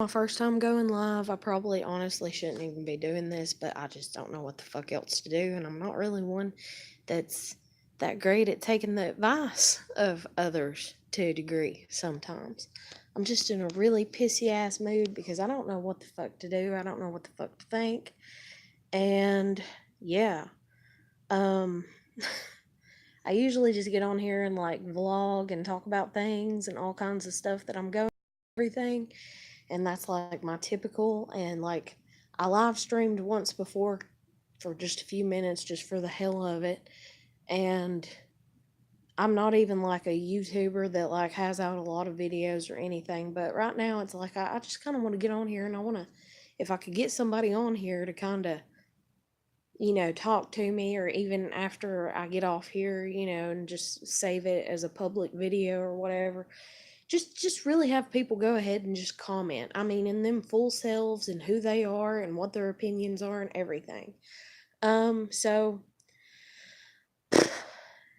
My first time going live. I probably honestly shouldn't even be doing this, but I just don't know what the fuck else to do. And I'm not really one that's that great at taking the advice of others to a degree sometimes. I'm just in a really pissy ass mood because I don't know what the fuck to do. I don't know what the fuck to think. And yeah, um, I usually just get on here and like vlog and talk about things and all kinds of stuff that I'm going everything, and that's like my typical. And like I live streamed once before for just a few minutes just for the hell of it, and I'm not even like a YouTuber that like has out a lot of videos or anything, but right now it's like I just kind of want to get on here, and I want to, if I could get somebody on here to kind of, talk to me, or even after I get off here, and just save it as a public video or whatever. Just really have people go ahead and just comment. I mean, in them full selves and who they are and what their opinions are and everything. So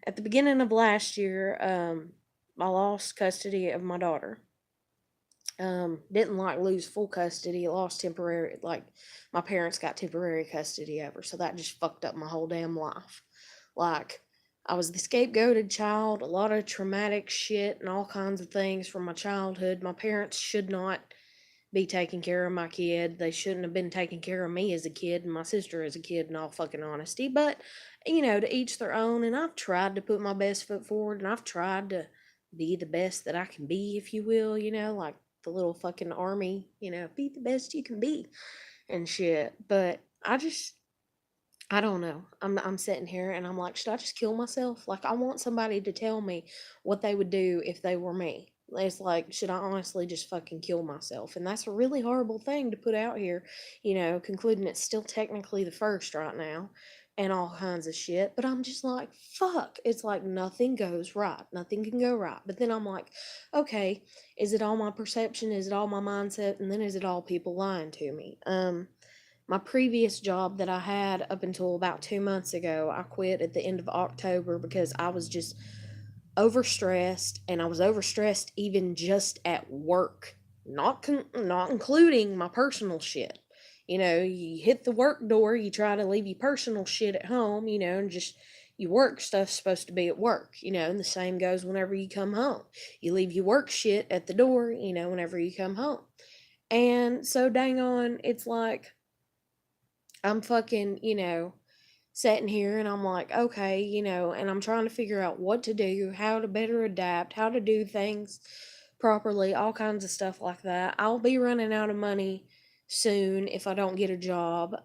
at the beginning of last year, I lost custody of my daughter. Didn't like lose full custody, lost temporary, like my parents got temporary custody of her, so that just fucked up my whole damn life. Like, I was the scapegoated child, a lot of traumatic shit and all kinds of things from my childhood. My parents should not be taking care of my kid. They shouldn't have been taking care of me as a kid and my sister as a kid, in all fucking honesty. But, to each their own. And I've tried to put my best foot forward, and I've tried to be the best that I can be, if you will, like the little fucking army, be the best you can be and shit. But I don't know. I'm sitting here and I'm like, should I just kill myself? Like, I want somebody to tell me what they would do if they were me. It's like, should I honestly just fucking kill myself? And that's a really horrible thing to put out here, concluding it's still technically the first right now and all kinds of shit. But I'm just like, fuck. It's like nothing goes right. Nothing can go right. But then I'm like, okay, is it all my perception? Is it all my mindset? And then is it all people lying to me? My previous job that I had up until about 2 months ago, I quit at the end of October because I was just overstressed, and I was overstressed even just at work, not including my personal shit. You hit the work door, you try to leave your personal shit at home, and just your work stuff's supposed to be at work, and the same goes whenever you come home. You leave your work shit at the door, whenever you come home. And so dang on, it's like I'm fucking, sitting here and I'm like, okay, and I'm trying to figure out what to do, how to better adapt, how to do things properly, all kinds of stuff like that. I'll be running out of money soon if I don't get a job.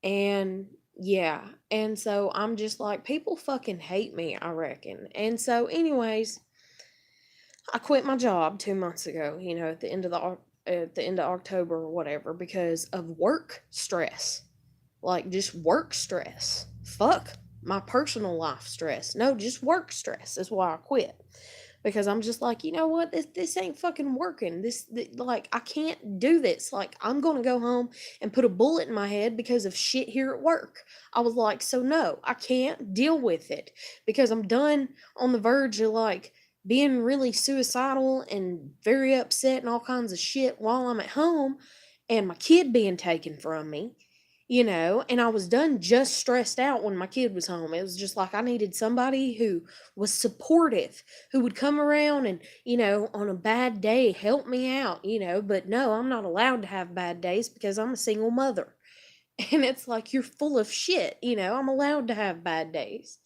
And yeah, and so I'm just like, people fucking hate me, I reckon. And so, anyways, I quit my job 2 months ago, at the end of October or whatever, because of work stress. Like, just work stress. Fuck my personal life stress. No, just work stress is why I quit. Because I'm just like, you know what? This ain't fucking working. Like, I can't do this. Like, I'm gonna go home and put a bullet in my head because of shit here at work. I was like, so no, I can't deal with it because I'm done on the verge of like being really suicidal and very upset and all kinds of shit while I'm at home, and my kid being taken from me, and I was done just stressed out when my kid was home. It was just like I needed somebody who was supportive, who would come around and, on a bad day help me out, but no, I'm not allowed to have bad days because I'm a single mother. And it's like, you're full of shit, I'm allowed to have bad days.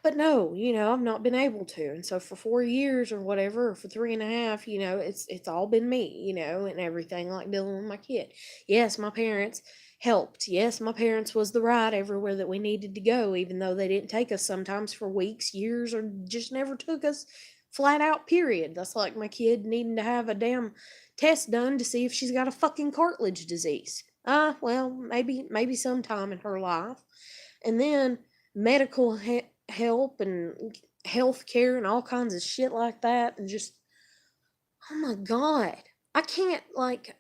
But no, I've not been able to. And so for 4 years or whatever, or for 3.5, it's all been me, and everything, like dealing with my kid. Yes, my parents helped. Yes, my parents was the ride everywhere that we needed to go, even though they didn't take us sometimes for weeks, years, or just never took us flat out, period. That's like my kid needing to have a damn test done to see if she's got a fucking cartilage disease. Well, maybe sometime in her life. And then medical help and health care and all kinds of shit like that. And just, oh my God, I can't, like,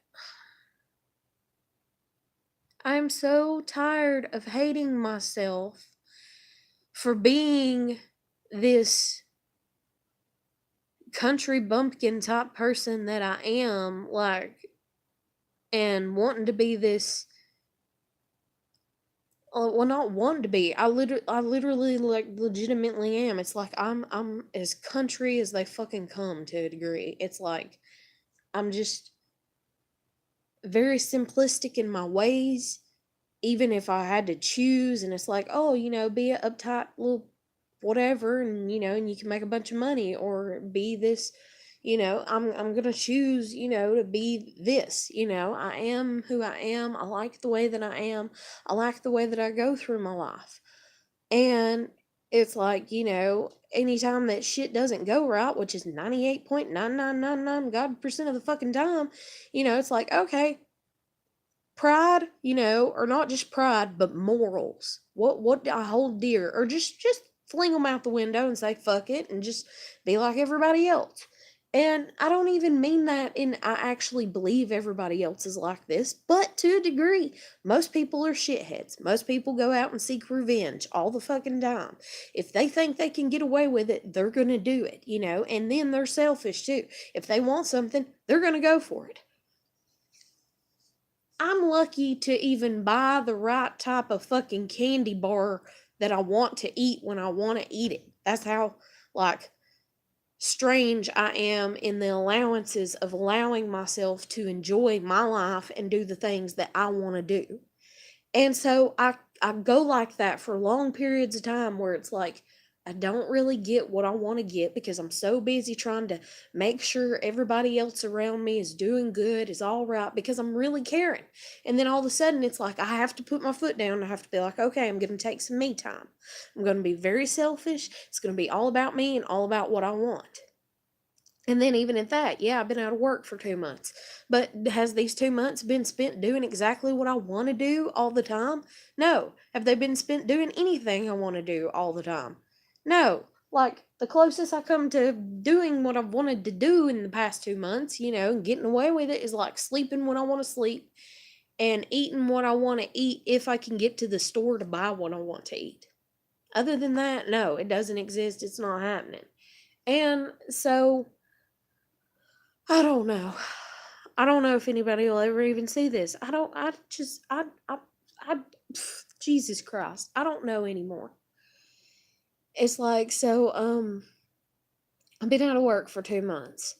I'm so tired of hating myself for being this country bumpkin type person that I am, like, and wanting to be this, well, not wanting to be. I literally, like, legitimately am. It's like I'm as country as they fucking come to a degree. It's like I'm just very simplistic in my ways, even if I had to choose. And it's like, oh, be a uptight little whatever, and and you can make a bunch of money, or be this, I'm gonna choose, to be this. I am who I am. I like the way that I am. I like the way that I go through my life. And it's like, anytime that shit doesn't go right, which is 98.9999 god percent of the fucking time, it's like, okay, pride, or not just pride, but morals. What do I hold dear? Or just fling them out the window and say fuck it and just be like everybody else. And I don't even mean that in I actually believe everybody else is like this, but to a degree, most people are shitheads. Most people go out and seek revenge all the fucking time. If they think they can get away with it, they're gonna do it, and then they're selfish too. If they want something, they're gonna go for it. I'm lucky to even buy the right type of fucking candy bar that I want to eat when I want to eat it. That's how, like, strange I am in the allowances of allowing myself to enjoy my life and do the things that I want to do. And so I go like that for long periods of time where it's like I don't really get what I want to get because I'm so busy trying to make sure everybody else around me is doing good, is all right, because I'm really caring. And then all of a sudden it's like I have to put my foot down. I have to be like, okay, I'm going to take some me time. I'm going to be very selfish. It's going to be all about me and all about what I want. And then even at that, yeah, I've been out of work for 2 months. But has these 2 months been spent doing exactly what I want to do all the time? No. Have they been spent doing anything I want to do all the time? No. Like, the closest I come to doing what I've wanted to do in the past 2 months, and getting away with it, is like sleeping when I want to sleep and eating what I want to eat if I can get to the store to buy what I want to eat. Other than that, no, it doesn't exist. It's not happening. And so I don't know. I don't know if anybody will ever even see this. I, Jesus Christ. I don't know anymore. It's like, so, I've been out of work for 2 months.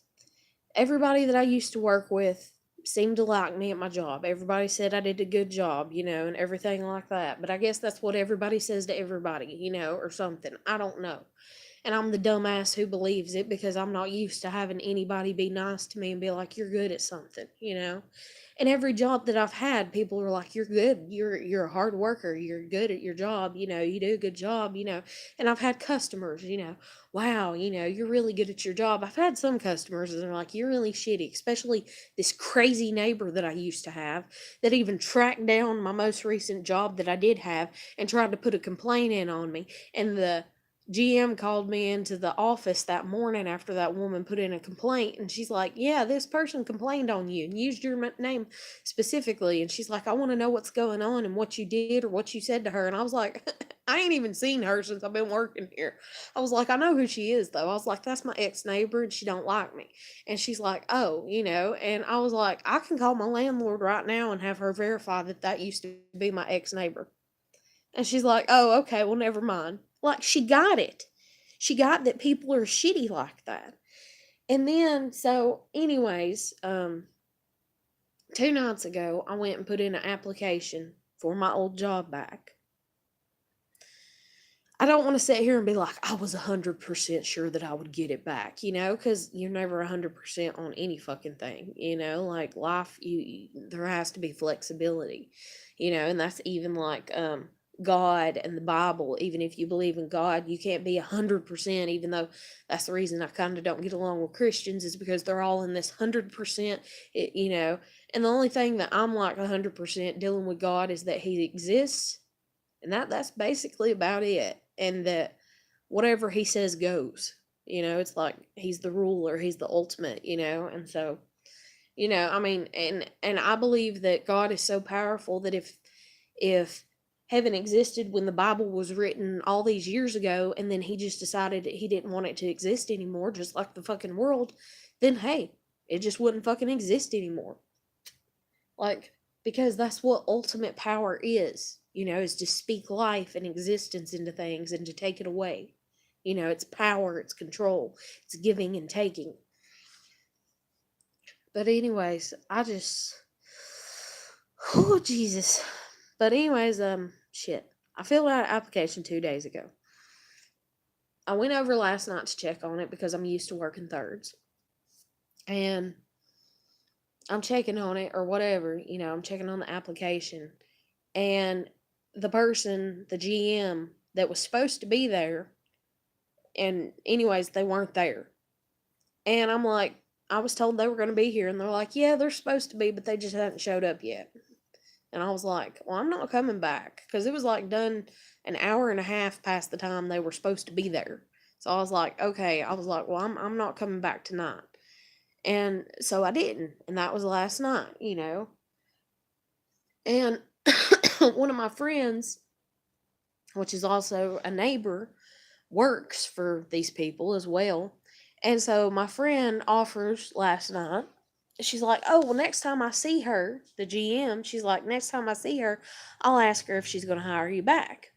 Everybody that I used to work with seemed to like me at my job. Everybody said I did a good job, and everything like that. But I guess that's what everybody says to everybody, or something. I don't know. And I'm the dumbass who believes it because I'm not used to having anybody be nice to me and be like, you're good at something. And every job that I've had, people are like, you're good. You're a hard worker. You're good at your job. You do a good job. And I've had customers, wow, you're really good at your job. I've had some customers that are like, you're really shitty, especially this crazy neighbor that I used to have that even tracked down my most recent job that I did have and tried to put a complaint in on me. And the GM called me into the office that morning after that woman put in a complaint, and she's like, yeah, this person complained on you and used your name specifically. And she's like, I want to know what's going on and what you did or what you said to her. And I was like, I ain't even seen her since I've been working here. I was like, I know who she is though. I was like, that's my ex-neighbor and she don't like me. And she's like, oh, and I was like, I can call my landlord right now and have her verify that used to be my ex-neighbor. And she's like, oh, okay, well, never mind. Like, she got it. She got that people are shitty like that. And then, so, anyways, 2 nights ago, I went and put in an application for my old job back. I don't want to sit here and be like, I was 100% sure that I would get it back, because you're never 100% on any fucking thing, like life, there has to be flexibility, and that's even like, God and the Bible. Even if you believe in God, you can't be 100%, even though that's the reason I kind of don't get along with Christians, is because they're all in this 100%, and the only thing that I'm like 100% dealing with God is that he exists, and that's basically about it, and that whatever he says goes. It's like he's the ruler, he's the ultimate, and so, I mean, and I believe that God is so powerful that if heaven existed when the Bible was written all these years ago, and then he just decided that he didn't want it to exist anymore, just like the fucking world, then hey, it just wouldn't fucking exist anymore. Like, because that's what ultimate power is, is to speak life and existence into things and to take it away. It's power, it's control, it's giving and taking. But anyways, oh Jesus. But anyways, shit. I filled out an application 2 days ago. I went over last night to check on it because I'm used to working thirds. And I'm checking on it or whatever, I'm checking on the application. And the person, the GM that was supposed to be there, and anyways, they weren't there. And I'm like, I was told they were going to be here, and they're like, yeah, they're supposed to be, but they just haven't showed up yet. And I was like, well, I'm not coming back, because it was like done an hour and a half past the time they were supposed to be there. So I was like, okay, well, I'm not coming back tonight. And so I didn't, and that was last night, And one of my friends, which is also a neighbor, works for these people as well. And so my friend offers last night, she's like, oh, well, next time I see her, the GM, she's like, next time I see her, I'll ask her if she's going to hire you back.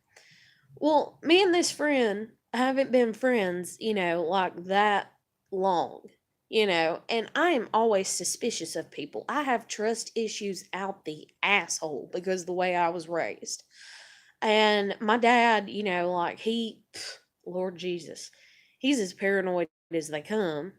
Well, me and this friend haven't been friends, like that long, and I am always suspicious of people. I have trust issues out the asshole because of the way I was raised. And my dad, Lord Jesus, he's as paranoid as they come,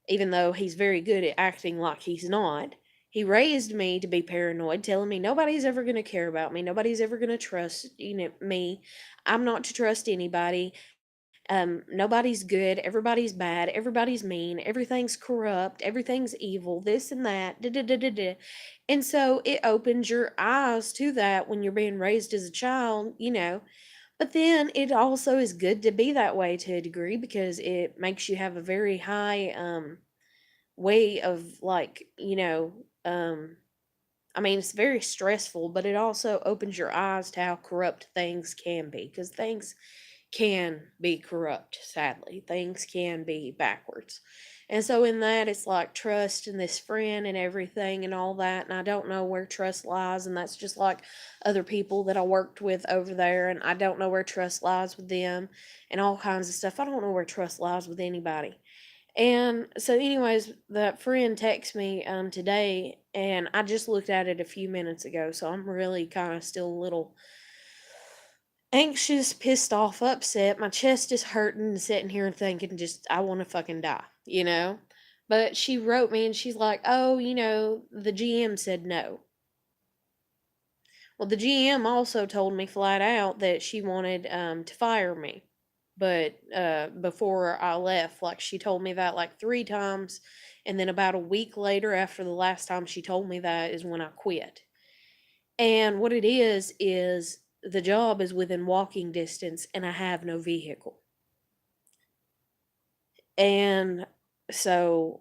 even though he's very good at acting like he's not. He raised me to be paranoid, telling me nobody's ever going to care about me. Nobody's ever going to trust, me. I'm not to trust anybody. Nobody's good. Everybody's bad. Everybody's mean. Everything's corrupt. Everything's evil. This and that. Da, da, da, da, da. And so it opens your eyes to that when you're being raised as a child, But then it also is good to be that way to a degree because it makes you have a very high way of I mean, it's very stressful, but it also opens your eyes to how corrupt things can be because things can be corrupt, sadly. Things can be backwards. And so, in that, it's like trust in this friend and everything and all that. And I don't know where trust lies. And that's just like other people that I worked with over there. And I don't know where trust lies with them and all kinds of stuff. I don't know where trust lies with anybody. And so, anyways, that friend texted me today, and I just looked at it a few minutes ago. So I'm really kind of still a little anxious, pissed off, upset. My chest is hurting, sitting here and thinking, just I want to fucking die. But she wrote me, and she's like, "Oh, the GM said no." Well, the GM also told me flat out that she wanted to fire me. But before I left, like she told me that like 3 times, and then about a week later, after the last time she told me that, is when I quit. And what it is the job is within walking distance, and I have no vehicle. And so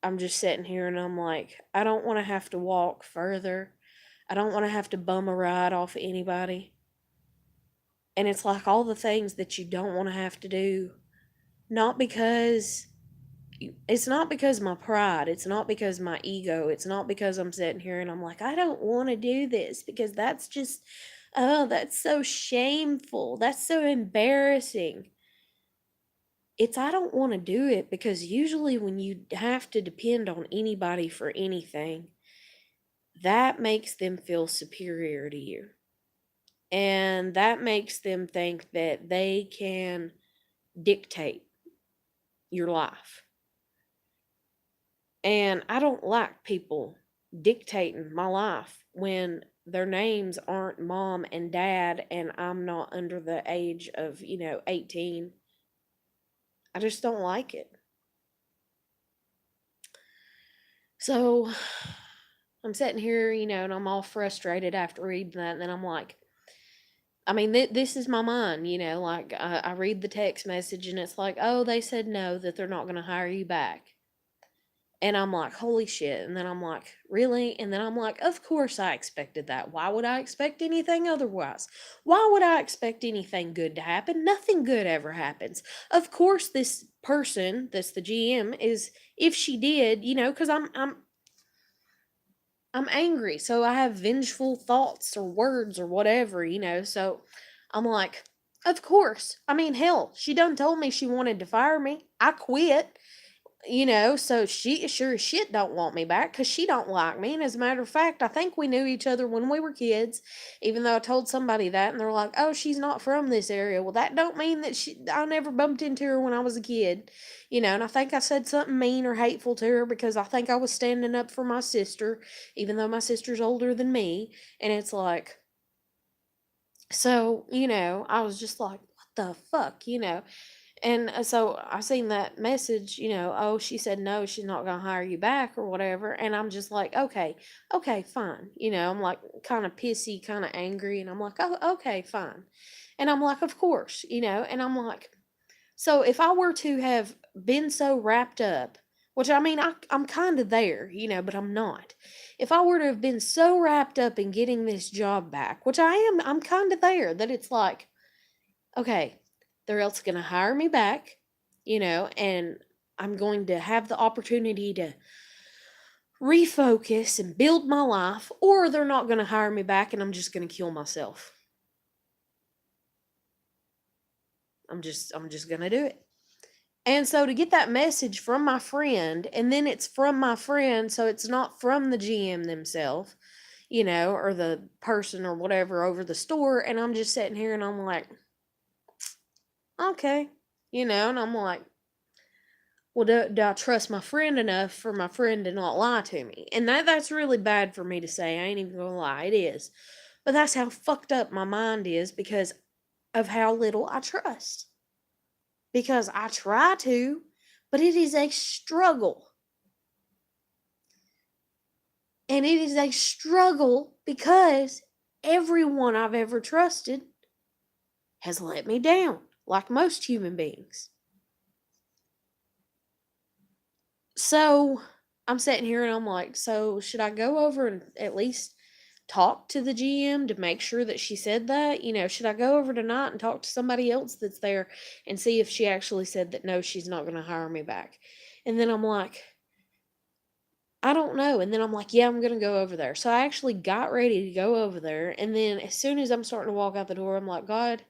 I'm just sitting here, and I'm like, I don't want to have to walk further. I don't want to have to bum a ride off of anybody. And it's like all the things that you don't want to have to do. Not because it's not because my pride, it's not because my ego, it's not because I'm sitting here and I'm like, I don't want to do this because that's just, oh, that's so shameful. That's so embarrassing. It's I don't want to do it because usually when you have to depend on anybody for anything, that makes them feel superior to you. And that makes them think that they can dictate your life. And I don't like people dictating my life when their names aren't mom and dad and I'm not under the age of, 18. I just don't like it. So I'm sitting here, and I'm all frustrated after reading that. And then I'm like, I mean, this is my mind, like I read the text message and it's like, oh, they said no, that they're not going to hire you back. And I'm like, holy shit. And then I'm like, really? And then I'm like, of course I expected that. Why would I expect anything otherwise? Why would I expect anything good to happen? Nothing good ever happens. Of course, this person, that's the GM, is, if she did, because I'm angry, so I have vengeful thoughts or words or whatever. So I'm like, of course. I mean, hell, she done told me she wanted to fire me. I quit. So she sure as shit don't want me back because she don't like me. And as a matter of fact, I think we knew each other when we were kids, even though I told somebody that, and they're like, "Oh, she's not from this area." Well, that don't mean that I never bumped into her when I was a kid. And I think I said something mean or hateful to her because I think I was standing up for my sister, even though my sister's older than me. And it's like, so, I was just like, what the fuck? And so I seen that message, oh, she said no, she's not going to hire you back or whatever. And I'm just like, okay, fine. I'm like kind of pissy, kind of angry. And I'm like, oh, okay, fine. And I'm like, of course, and I'm like, so if I were to have been so wrapped up, which I mean, I'm kind of there, but I'm not. If I were to have been so wrapped up in getting this job back, which I am, I'm kind of there, that it's like, okay, they're else going to hire me back, and I'm going to have the opportunity to refocus and build my life, or they're not going to hire me back and I'm just going to kill myself. I'm just going to do it. And so to get that message from my friend, and then it's from my friend, so it's not from the GM themselves, or the person or whatever over the store, and I'm just sitting here and I'm like, okay, and I'm like, well, do I trust my friend enough for my friend to not lie to me? And that's really bad for me to say. I ain't even gonna lie, it is. But that's how fucked up my mind is because of how little I trust. Because I try to, but it is a struggle. And it is a struggle because everyone I've ever trusted has let me down, like most human beings. So I'm sitting here and I'm like, so should I go over and at least talk to the GM to make sure that she said that? Should I go over tonight and talk to somebody else that's there and see if she actually said that no, she's not going to hire me back? And then I'm like, I don't know. And then I'm like, yeah, I'm going to go over there. So I actually got ready to go over there. And then as soon as I'm starting to walk out the door, I'm like, God,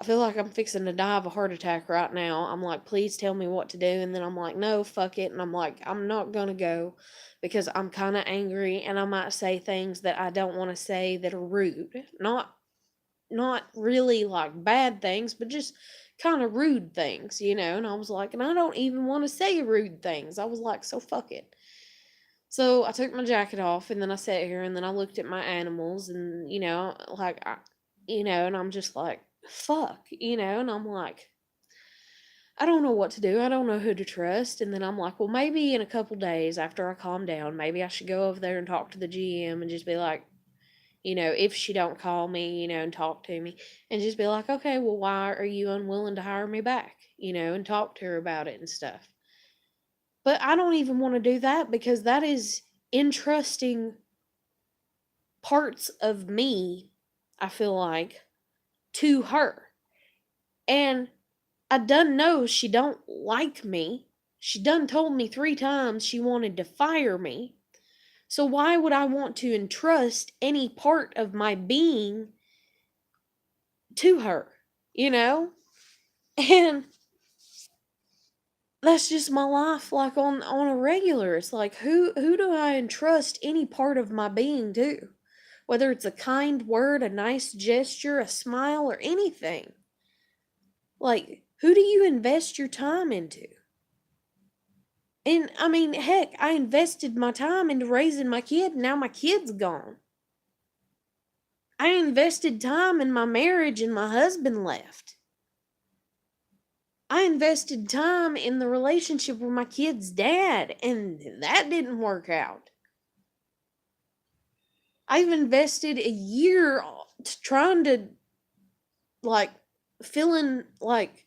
I feel like I'm fixing to die of a heart attack right now. I'm like, please tell me what to do. And then I'm like, no, fuck it. And I'm like, I'm not going to go because I'm kind of angry and I might say things that I don't want to say that are rude. Not really like bad things, but just kind of rude things. And I was like, and I don't even want to say rude things. I was like, so fuck it. So I took my jacket off and then I sat here and then I looked at my animals and, and I'm just like, fuck, and I'm like, I don't know what to do. I don't know who to trust. And then I'm like, well, maybe in a couple days after I calm down, maybe I should go over there and talk to the GM and just be like, if she don't call me, and talk to me and just be like, okay, well, why are you unwilling to hire me back, and talk to her about it and stuff. But I don't even want to do that because that is entrusting parts of me, I feel like, to her. And I done know she don't like me. She done told me 3 times she wanted to fire me. So why would I want to entrust any part of my being to her, you know? And that's just my life like on a regular. It's like who do I entrust any part of my being to? Whether it's a kind word, a nice gesture, a smile, or anything. Like, who do you invest your time into? And I mean, heck, I invested my time into raising my kid, and now my kid's gone. I invested time in my marriage, and my husband left. I invested time in the relationship with my kid's dad, and that didn't work out. I've invested a year trying to, like, fill in, like,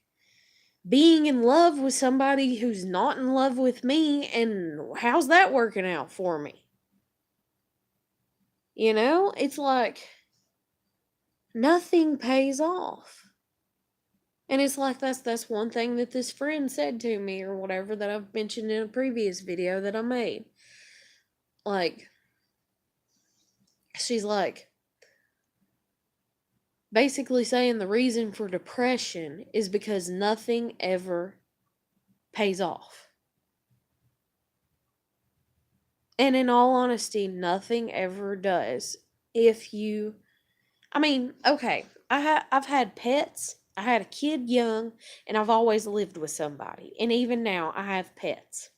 being in love with somebody who's not in love with me, and how's that working out for me? You know, it's like nothing pays off. And it's like that's one thing that this friend said to me or whatever that I've mentioned in a previous video that I made. Like, she's like basically saying the reason for depression is because nothing ever pays off. And in all honesty, nothing ever does. If you, I mean, okay, I've had pets. I had a kid young, and I've always lived with somebody. And even now, I have pets.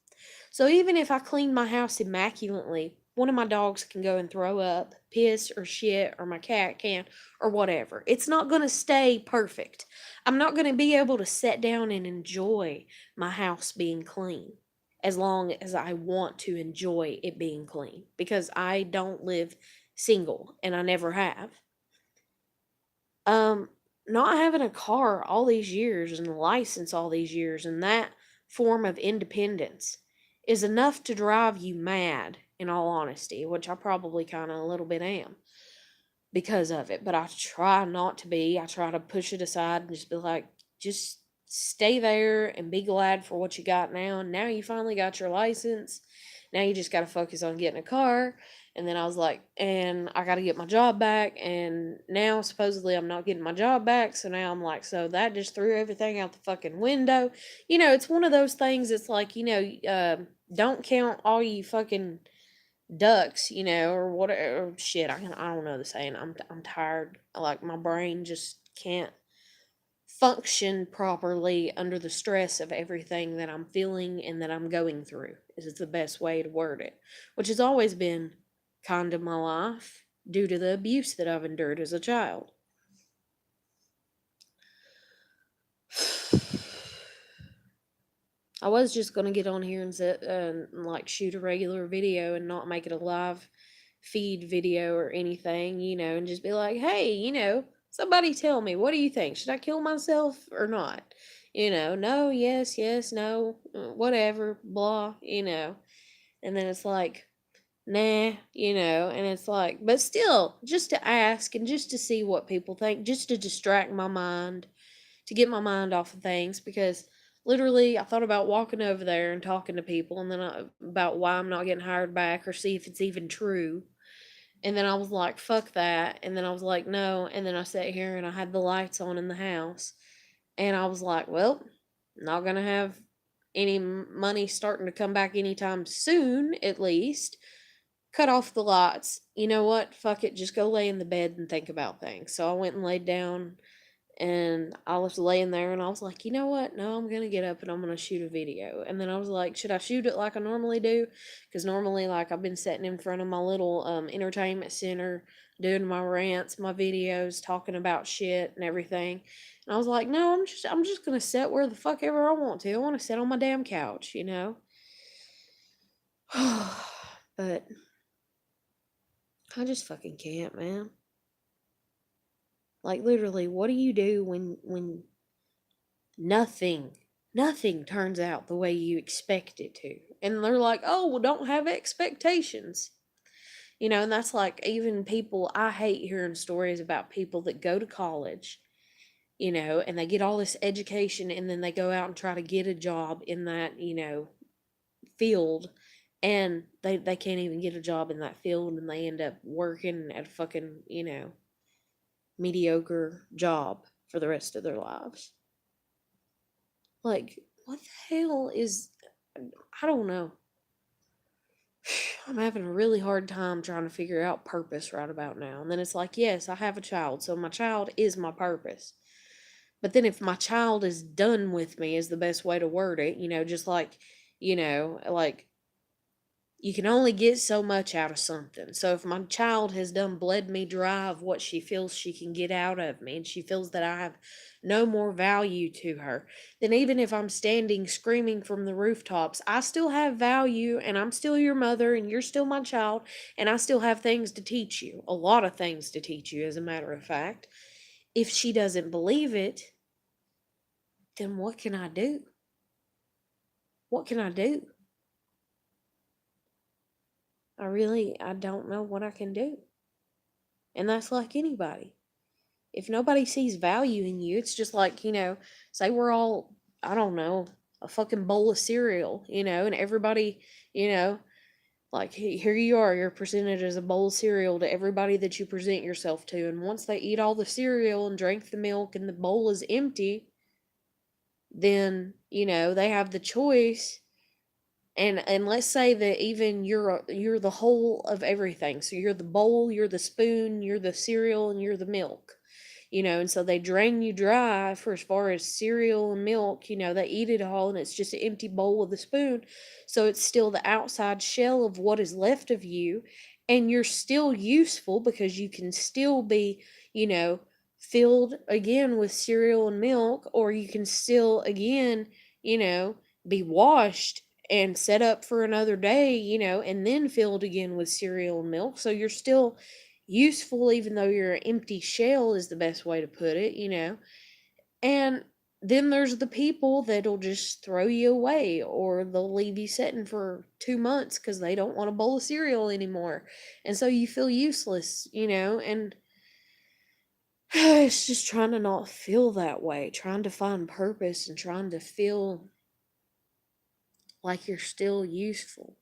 So even if I clean my house immaculately, one of my dogs can go and throw up, piss or shit, or my cat can, or whatever. It's not going to stay perfect. I'm not going to be able to sit down and enjoy my house being clean as long as I want to enjoy it being clean, because I don't live single and I never have. Um, Not having a car all these years and a license all these years and that form of independence is enough to drive you mad, in all honesty, which I probably kind of a little bit am because of it. But I try not to be. I try to push it aside and just be like, just stay there and be glad for what you got now. And now you finally got your license. Now you just got to focus on getting a car. And then I was like, and I got to get my job back. And now supposedly I'm not getting my job back. So now I'm like, so that just threw everything out the fucking window. You know, it's one of those things. It's like, don't count all you fucking ducks, or whatever. Shit, I don't know the saying. I'm tired. Like my brain just can't function properly under the stress of everything that I'm feeling and that I'm going through. Is the best way to word it, which has always been kind of my life due to the abuse that I've endured as a child. I was just gonna get on here and like shoot a regular video and not make it a live feed video or anything, and just be like, hey, somebody tell me, what do you think? Should I kill myself or not? No, yes, yes, no, whatever, blah, And then it's like, nah, and it's like, but still, just to ask and just to see what people think, just to distract my mind, to get my mind off of things, because literally I thought about walking over there and talking to people, and then about why I'm not getting hired back, or see if it's even true. And then I was like, fuck that. And then I was like, no. And then I sat here and I had the lights on in the house. And I was like, well, not going to have any money starting to come back anytime soon, at least. Cut off the lights. You know what? Fuck it. Just go lay in the bed and think about things. So I went and laid down, and I was laying there and I was like, you know what? No, I'm going to get up and I'm going to shoot a video. And then I was like, should I shoot it like I normally do? Because normally, like, I've been sitting in front of my little entertainment center doing my rants, my videos, talking about shit and everything. And I was like, no, I'm just going to sit where the fuck ever I want to. I want to sit on my damn couch, But I just fucking can't, man. Like, literally, what do you do when nothing nothing turns out the way you expect it to? And they're like, oh, well, don't have expectations. And that's like, even people, I hate hearing stories about people that go to college, and they get all this education, and then they go out and try to get a job in that, field, and they can't even get a job in that field, and they end up working at a fucking, mediocre job for the rest of their lives. Like, what the hell is, I don't know. I'm having a really hard time trying to figure out purpose right about now. And then it's like, yes, I have a child, so my child is my purpose. But then if my child is done with me, is the best way to word it, just like, like, you can only get so much out of something. So if my child has done bled me dry of what she feels she can get out of me, and she feels that I have no more value to her, then even if I'm standing screaming from the rooftops, I still have value, and I'm still your mother, and you're still my child, and I still have things to teach you. A lot of things to teach you, as a matter of fact. If she doesn't believe it, then what can I do? What can I do? I don't know what I can do. And that's like anybody. If nobody sees value in you, it's just like, say we're all, I don't know, a fucking bowl of cereal, and everybody, you know, like here you are, you're presented as a bowl of cereal to everybody that you present yourself to. And once they eat all the cereal and drink the milk and the bowl is empty, then, they have the choice. And let's say that even you're the whole of everything. So you're the bowl, you're the spoon, you're the cereal, and you're the milk. And so they drain you dry for as far as cereal and milk, they eat it all and it's just an empty bowl with a spoon. So it's still the outside shell of what is left of you. And you're still useful because you can still be, you know, filled again with cereal and milk, or you can still again, be washed and set up for another day, and then filled again with cereal and milk. So you're still useful, even though you're an empty shell, is the best way to put it. And then there's the people that'll just throw you away, or they'll leave you sitting for 2 months because they don't want a bowl of cereal anymore. And so you feel useless. And it's just trying to not feel that way, trying to find purpose and trying to feel like you're still useful.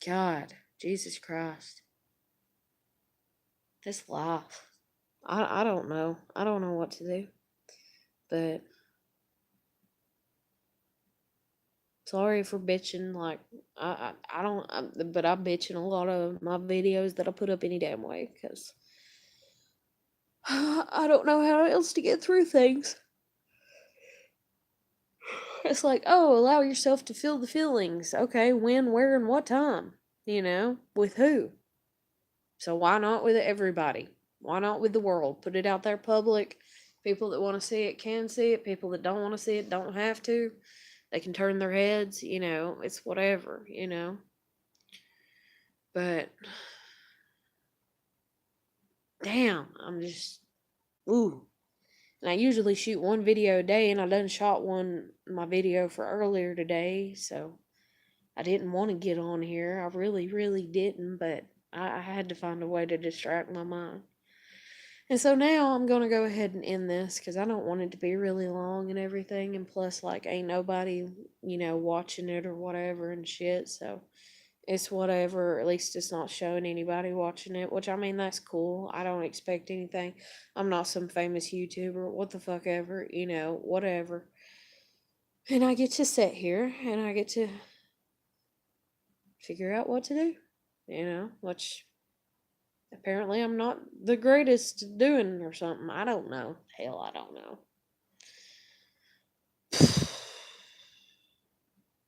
God, Jesus Christ. This life. I don't know. I don't know what to do. But sorry for bitching. Like, I don't, but I bitch in a lot of my videos that I put up any damn way because I don't know how else to get through things. It's like, oh, allow yourself to feel the feelings. Okay, when, where, and what time? With who? So why not with everybody? Why not with the world? Put it out there public. People that want to see it can see it. People that don't want to see it don't have to. They can turn their heads, it's whatever. But damn, I'm just ooh. And I usually shoot one video a day, and I done shot my video for earlier today, so I didn't want to get on here. I really, really didn't, but I had to find a way to distract my mind. And so now I'm gonna go ahead and end this because I don't want it to be really long and everything, and plus like ain't nobody, watching it or whatever and shit, so it's whatever. At least it's not showing anybody watching it, which I mean that's cool. I don't expect anything. I'm not some famous YouTuber, what the fuck ever, whatever. And I get to sit here and I get to figure out what to do, which apparently I'm not the greatest at doing or something. I don't know. Hell, I don't know.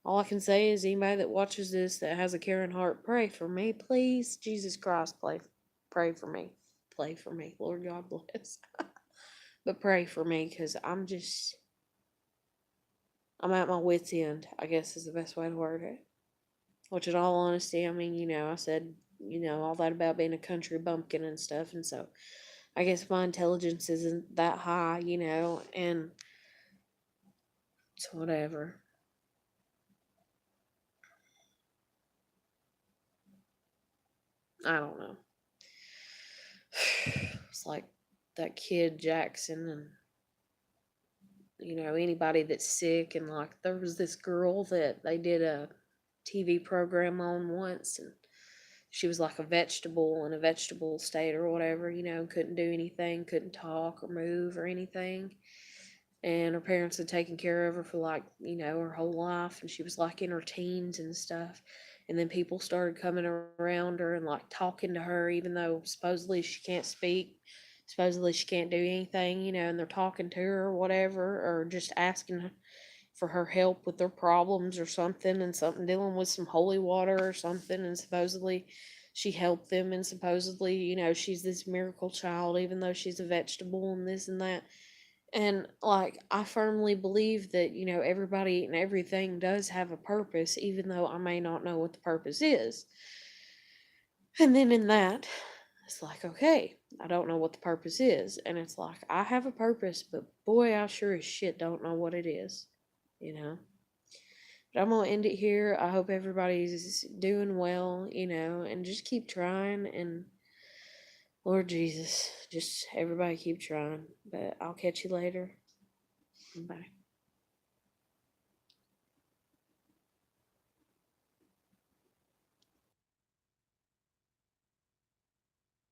All I can say is anybody that watches this that has a caring heart, pray for me, please. Jesus Christ, pray for me. Pray for me. Lord God bless. But pray for me because I'm at my wit's end, I guess is the best way to word it. Which, in all honesty, I mean, I said, all that about being a country bumpkin and stuff. And so I guess my intelligence isn't that high, and it's whatever. I don't know. It's like that kid Jackson and anybody that's sick, and like there was this girl that they did a TV program on once, and she was like a vegetable in a vegetable state or whatever, couldn't do anything, couldn't talk or move or anything. And her parents had taken care of her for like, her whole life, and she was like in her teens and stuff. And then people started coming around her and like talking to her, even though supposedly she can't speak, supposedly she can't do anything, and they're talking to her or whatever, or just asking for her help with their problems or something, and something dealing with some holy water or something, and supposedly she helped them, and supposedly, she's this miracle child, even though she's a vegetable and this and that. And like, I firmly believe that, everybody and everything does have a purpose, even though I may not know what the purpose is. And then in that it's like, okay, I don't know what the purpose is. And it's like, I have a purpose, but boy, I sure as shit don't know what it is, you know? But I'm going to end it here. I hope everybody's doing well, and just keep trying. And Lord Jesus, just everybody keep trying. But I'll catch you later. Bye.